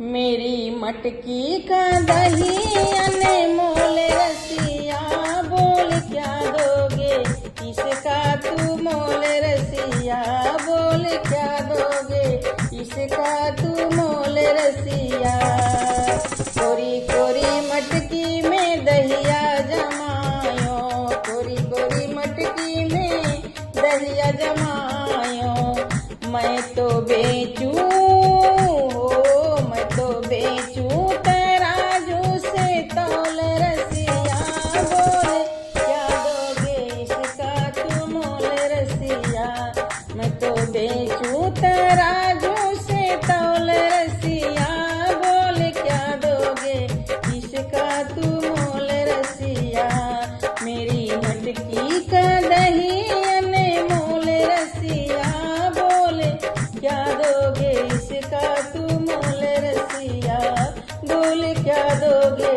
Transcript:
मेरी मटकी का दही अनमोल रसिया, बोल क्या दोगे इसका तू मोल रसिया, बोल क्या दोगे इसका तू मोल रसिया। कोरी कोरी मटकी में दहिया जमायो, कोरी कोरी मटकी में दहिया जमायो, मैं तो बेचूं तराजू से तौल रसिया, बोल क्या दोगे इसका तू मोल रसिया। मैं तो बेचूं तराजू से तौल रसिया, बोल क्या दोगे इसका तू मोल रसिया। मेरी मटकी का दही अनमोल रसिया, बोल क्या दोगे इसका तू मोल रसिया, बोल क्या दोगे